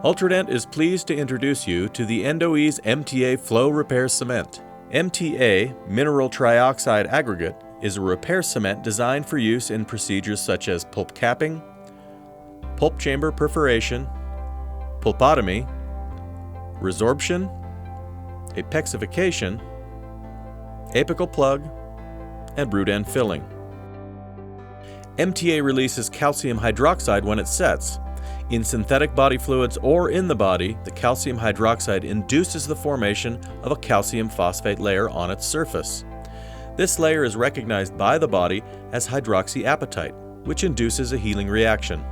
Ultradent is pleased to introduce you to the Endoease Mta Flow Repair Cement. MTA, mineral trioxide aggregate, is a repair cement designed for use in procedures such as pulp capping, pulp chamber perforation, pulpotomy, resorption, apexification, apical plug, and root end filling. MTA releases calcium hydroxide when it sets. In synthetic body fluids or in the body, the calcium hydroxide induces the formation of a calcium phosphate layer on its surface. This layer is recognized by the body as hydroxyapatite, which induces a healing reaction.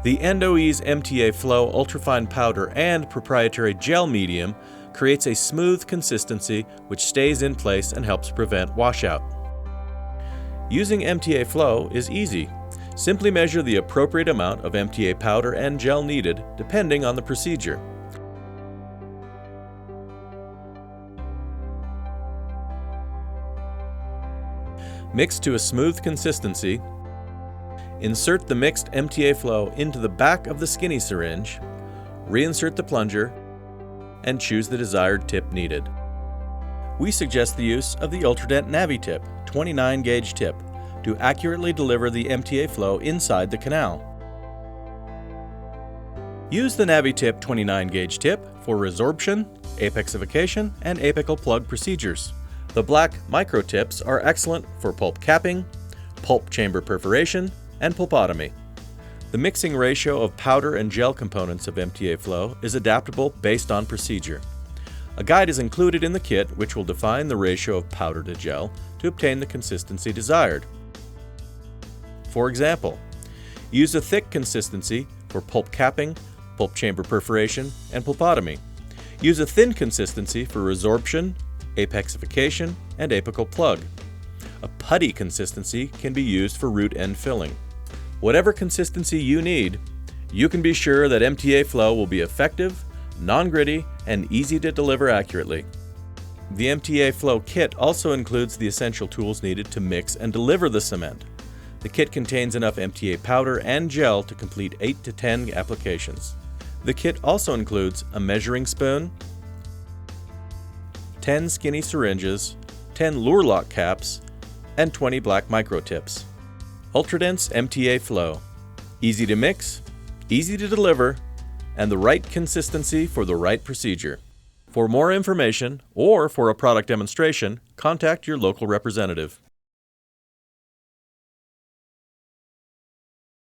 The Endoease Mta Flow ultrafine powder and proprietary gel medium creates a smooth consistency which stays in place and helps prevent washout. Using Mta Flow is easy. Simply measure the appropriate amount of MTA powder and gel needed depending on the procedure. Mix to a smooth consistency. Insert the mixed Mta Flow into the back of the skinny syringe, reinsert the plunger, and choose the desired tip needed. We suggest the use of the Ultradent NaviTip 29-gauge tip to accurately deliver the Mta Flow inside the canal. Use the NaviTip 29-gauge tip for resorption, apexification, and apical plug procedures. The black micro tips are excellent for pulp capping, pulp chamber perforation, and pulpotomy. The mixing ratio of powder and gel components of Mta Flow is adaptable based on procedure. A guide is included in the kit which will define the ratio of powder to gel to obtain the consistency desired. For example, use a thick consistency for pulp capping, pulp chamber perforation, and pulpotomy. Use a thin consistency for resorption, apexification, and apical plug. A putty consistency can be used for root end filling. Whatever consistency you need, you can be sure that Mta Flow will be effective, non-gritty, and easy to deliver accurately. The Mta Flow kit also includes the essential tools needed to mix and deliver the cement. The kit contains enough MTA powder and gel to complete 8 to 10 applications. The kit also includes a measuring spoon, 10 skinny syringes, 10 lure lock caps, and 20 black micro tips. Ultradent's Mta Flow. Easy to mix, easy to deliver, and the right consistency for the right procedure. For more information or for a product demonstration, contact your local representative.